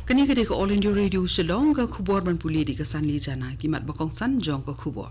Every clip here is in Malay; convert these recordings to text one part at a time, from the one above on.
Kani kade ko All India Radio Shillong ka khubor ban puli di ka sanli jana kimat bakong san jong ka khubor.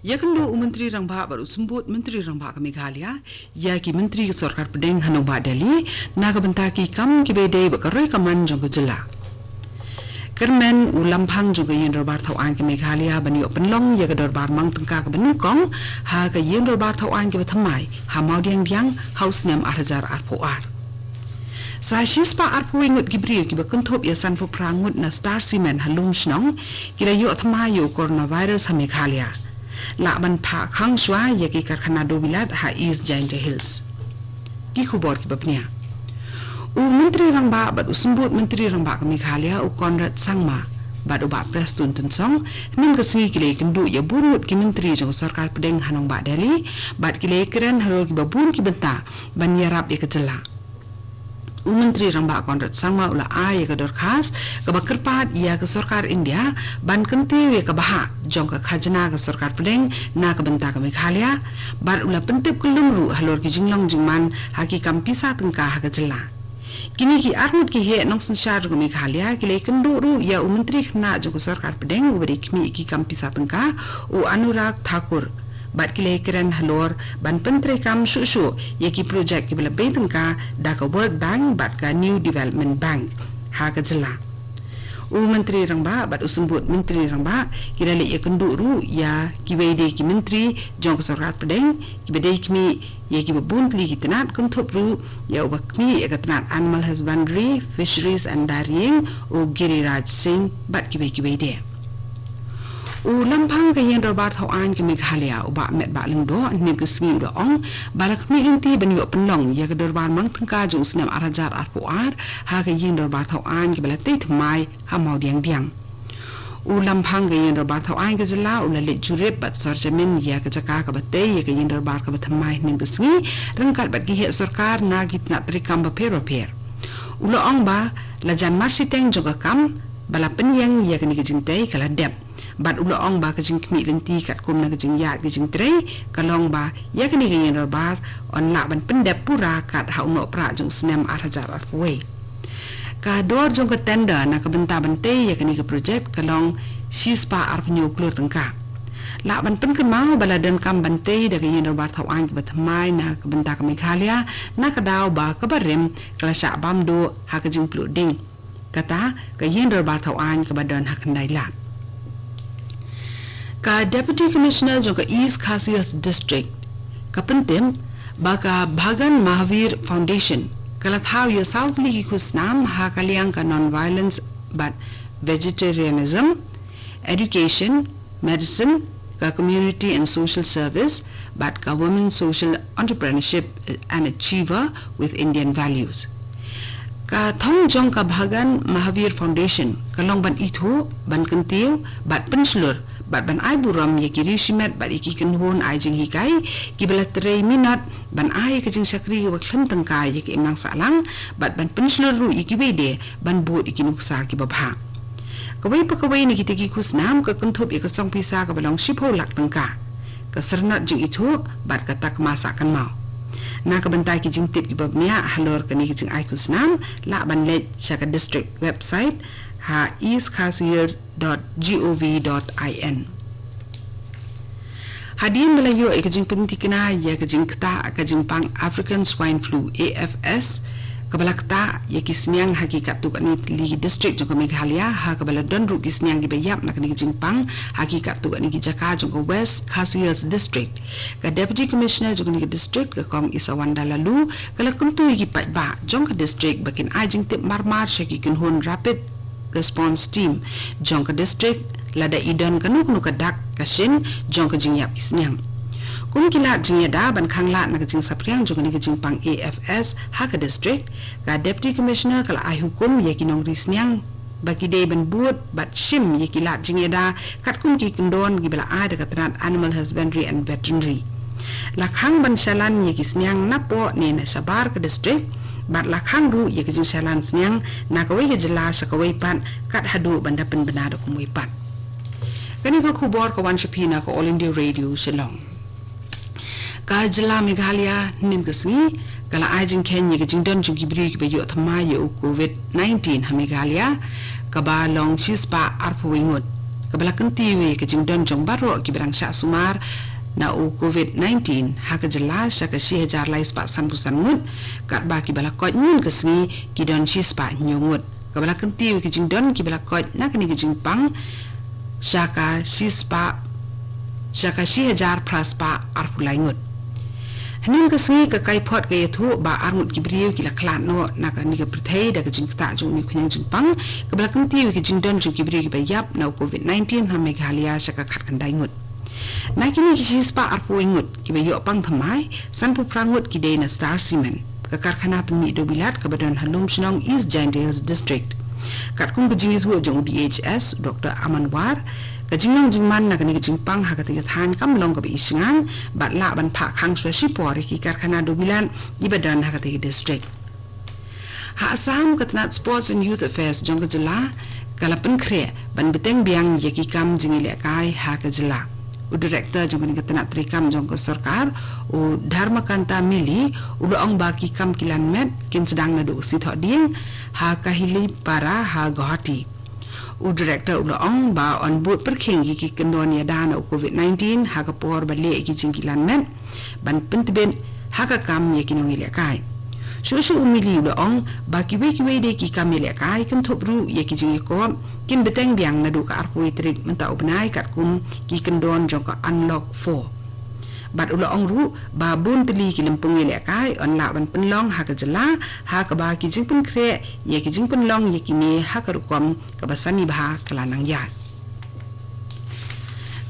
Ya kan lo Menteri Rangba baru sembut Menteri Rangba ka Meghalaya ya ki Menteri ka Sarkar Pedeng hanong ba Delhi na ka bentaki kam ki bede ba ka roi kaman jong ka jela. Kermen ulampang juga yen dorbar thau an ke Meghalaya bani penlong ya ka dorbar mang tengka ka benukong ha ka yen dorbar thau an ke thamai ha mau diang haus nem arhajar arpoar. Sashis pa arpuingut gibril ki bakuntop ya san fu prangut na star cement halum shnong kila yo thamayo coronavirus ha Meghalaya la ban pha khang shwa ya ki karkhana dobilat ha East Giant Hills ki khubor ki babnia u menteri rangba bad usembut menteri rangba ka Meghalaya u Conrad Sangma bad u ba prestun tunsong nim ka singi kile kendu ya burut ki menteri jong sarkar Pedeng hanong ba Delhi bad kile keren haro ki babun ki benta ban yarap ya kejela Menteri Rangba Conrad Sangma ula ay ka dorkas ka bakerpat ia ke Sarkar India ban kenti ya ka baha jong ka khajana ka Sarkar Pedeng na ka benta ka Meghalaya bar ula pentip kelumru halor ki jinglong jingman haki kampisa tengka ha ka jela kini ki armut ki he nong sensyar ka Meghalaya kile kenduru ya Menteri khna jong ka Sarkar Pedeng ubari kimi ki kampisa tengka u Anurag Thakur bat kile keren halor ban pentre kam su yaki project ki bela betengka da ka World Bank bat ka New Development Bank ha ka jela u menteri rangba bat usembut menteri rangba kira le yakenduru ya ki wede ki menteri jong Sarkar Pedeng ki bede kimi yaki babuntli ki tenat kuntopru ya ubakmi ya tenat animal husbandry fisheries and dairying u Giriraj Singh bat ki wede lampang ka yen dorbar thau an ke Meghalaya uba met ba lengdo nim ke sngi do ong balak mi inti ban yo penlong ya ke dorbar mang tengka jong snam arajar arpuar ha ka yen dorbar thau an ke bala te thmai ha mau diang lampang ka yen dorbar thau an ke jela ula le jurep bat sarjamin ya ke jaka ka bate ya ke yen dorbar ka thmai nim ke sngi rangkat bat ki he sarkar na gitna trikam ba per ula ong ba la jan marsiteng joga kam bala penyang ya ke ni ke jintai kala dep bat ula ong ba kajing kmi lenti kat kum na kajing ya kajing trei kalong ba ya kani kaya norbar on la ban pendep pura kat ha uno pra jong snem arhajar arwe ka dor jong ka tenda na ka benta bante ya kani ka project kalong shispa arpnyo klur tengka la ban pen kan mau bala dan kam bante da kaya norbar thau an ki batmai na ka benta ka Meghalaya na ka daw ba ka barem kala sha bam do ha kajing plu ding kata kaya norbar thau an ka badan ha kandai la ka Deputy Commissioner jong ka East Khasi District ka pentim baka Bhagan Mahavir Foundation kalathau ya South League kusnam ha kaliang ka non-violence but vegetarianism education medicine ka community and social service but ka women social entrepreneurship and achiever with Indian values ka thong jong ka Bhagan Mahavir Foundation kalong ban itho ban kentiu bat penslur bat ban ai buram ye kiri shimet bat iki kenhon ai jing hikai ki bela 3 minat ban ai ka jing sakri wa khlem tangkai ye ki imang salang bat ban penslur ru iki bede ban bot iki nuksa ki babha kawai pa kawai ni kitiki kusnam ka kenthop ye ka song pisa ka balong shipho lak tangka ka sernat jing itho bat ka tak masakan mau na ka bantai ki jing tip ki babnia halor ka ni ki jing ai kusnam la ban le shaka district website ha eastkhasiers.gov.in Hadin Melayu ikajing pentikina ya kajing kta kajing pang African swine flu AFS kabalakta ya kisniang hakikat tu kani li district jong Meghalaya ha kabala don ru kisniang gi bayap nak ni kajing pang hakikat tu kani jaka jong West Khasi district ka Deputy Commissioner jong ni district ka kong Isawanda lalu kala kuntu gi pat ba jong ka district bakin ajing tip marmar shaki kinhon rapid response team jong ka district lada idon kanu kadak kashin jong ka jingyap kisnyang kun kila jingya da ban khangla na ka jing sapriang jong ni ka jing pang AFS ha ka district ka deputy commissioner kala ai hukum ye kinong risnyang bagi day ban buat bat shim ye kila jingya da kat kun ki kendon gi bala ada ka tanat animal husbandry and veterinary la khang ban shalan ye kisnyang napo ne na sabar ka district bat lakhang ru ye kajing shalan snyang na kawai ke jela sakawai pan kat hadu banda pen benado kumui pan kani ko khubor ko wan shapina ko All India Radio Shillong ka jela Meghalaya nin kesni kala ajin Kenya ke jingdon jung kibri ke bayu thama yo COVID-19 ha Meghalaya ka ba long shispa arpu wingut ka bala kenti we ke jingdon jung baro ki berang sya sumar na COVID-19 ha ka jela sya ka 1000 lai spa san busan mut kat ba ki bala kot nin kesni ki don shispa nyungut ka bala kenti we ke jingdon ki bala kot na kini ke jingpang sya shispa Shaka 1000 praspa arpulaingut. Hanin kesni ke kai pot ke yathu ba arngut kibriu kila klan no naka ni ke prthei da ke jingta ju ni khunyang jingpang ke belakang ti ke jingdon ju kibriu ke bayap na COVID-19 ha Meghalaya shaka khat kandai ngut. Na kini ki shispa arpuingut ki bayo pang thamai san pu prangut ki dei na Star Cement ke karkhana pemi do bilat ke badan halum Shillong East Giant Hills District. Kat kum ke jingithu jong DHS Dr. Amanwar kajingang jingman na kani kajingpang hakatiga than kam long ka isingan bat la ban pha khang swa sipor ki karkhana dobilan di badan hakatiga district ha asam katnat sports and youth affairs jong ka jila kalapan khre ban beteng biang yeki kam jingile kai ha ka jila u director jong kani katnat trikam jong ka sarkar u dharmakanta mili u ong baki kam kilan met kin sedang na do si thoding ha kahili para ha gohati u director u ong ba on board perkheng ki kendon ya dana COVID-19 ha ka por bale ki jingkilan men ban pentben ha ka kam ye kinong ile kai su umili u ong ba ki we de ki kam ile kai kan thopru ye ki jingi ko kin beteng biang na du ka arpu trik menta ubnai kat kum ki kendon jong ka unlock 4 bat ula ong ru ba bun teli ki lempung ile kai on la ban penlong ha ka jela ha ka ba ki jing pun kre ye ki jing penlong ye ki ni ha ka rukom ka basani ba kalanang ya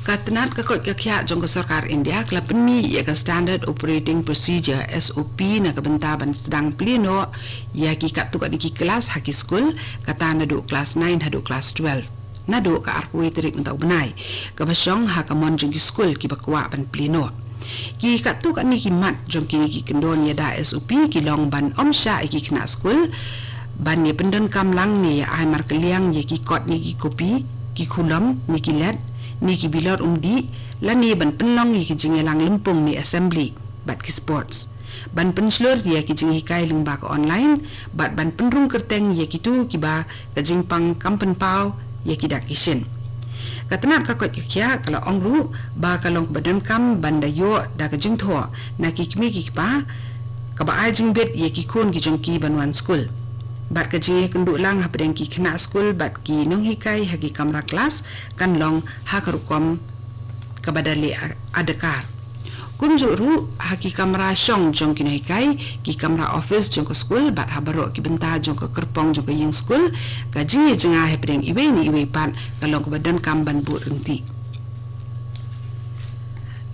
katnat ka ko ka khya jong ka sarkar India kla penmi ye ka standard operating procedure SOP na ka benta ban sedang pleno ye ki kat tu ka ki kelas ha ki school kata na do class 9 ha do class 12 na do ka arpu trik menta ubnai ka basong ha ka mon jong ki school ki bakwa ban pleno ki katu kan ni kimat jong kini ki kendon ya da SOP ki long ban omsha ki kena school ban ye pendon kam lang ni ya ai mar keliang ye ki kot ni ki kopi ki khulam ni ki let ni ki bilor umdi la ni ban penlong ye ki jingelang lempung ni assembly bat ki sports ban penslur ye ki jing hikai lingba ka online bat ban penrung kerteng ye ki tu ki ba ka jingpang kampen pau ye ki dak kishin katnat ka kot kya kala ongru ba kalong badan kam banda yo da ka jingtho na ki kimi ki pa ka ba ajing bet ye ki kon ki jongki banwan school bat ka je kendu lang ha pedeng ki khna school bat ki nong hikai ha ki kamra class kan long ha karukom ka badali adakar kunjuru ha ki kamra shong jong ki hikai ki kamra office jong ka school bat ha baro ki benta jong ka kerpong jong ka ying school ka je jenga ha pedeng iwe ni iwe pan kalong ka badan kam ban bu renti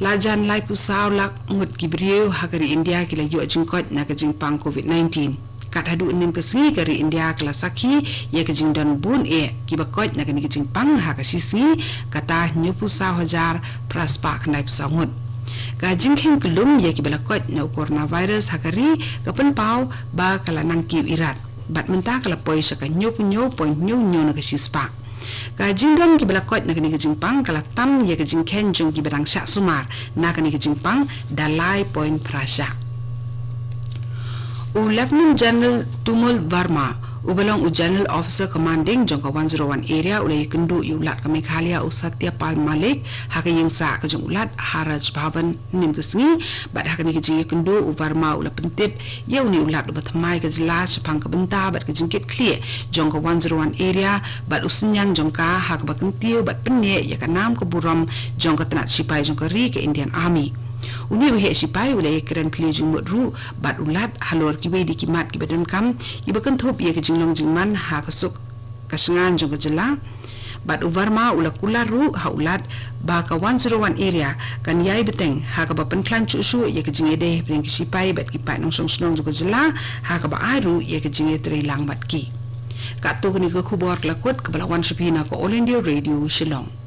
lajan lai pusau lak ngut ki brio ha kari India ki la yo jingkot na ka jingpang COVID-19 kat hadu nim kesni kari India kala sakhi ye ke jingdan bun ki bakot na kani ke jingpang ha ka sisi kata nyupusa hajar praspa khnai pusau ngut ka jingkheng kelum ye ki balakot na coronavirus hakari kapen pau ba kala nang ki irat bat menta kala poi saka nyo point nyo na ka sispa ka jingdan ki balakot na kani ke jingpang kala tam ye ke jingkhen jong ki berang sya sumar na kani ke jingpang dalai point prasha Lieutenant General Tumul Verma ubalong General Officer Commanding jong ka 101 area ulai kendu ulat ka Meghalaya Satya Pal Malik hakayeng sa ka jong ulat Haraj Bhavan nim kesngi bat hakani ke jing kendu Verma ula pentip yau ni ulat bat mai ka jela chapang ka benta bat ka jingkit clear jong ka 101 area bat usinyang jong ka hak ba kentiu bat penne ya ka nam ka buram jong ka tanat sipai jong ka ri ka Indian Army uni we sipai ulai keren clear jong modru bat ulat halor ki we di kimat ki badan kam ibakan thop ye ke jinglong jingman ha kasuk kasengan jong jela bat uvarma ula kularu ha ulat ba ka 101 area kan yai beteng ha ka ba penklan chusu ye ke jingede bring ki sipai bat ki pa nong song snong jong jela ha ka ba aru ye ke jinge trilang bat ki ka to ni ko khubor lakot ka balawan sapina ko All India Radio Shillong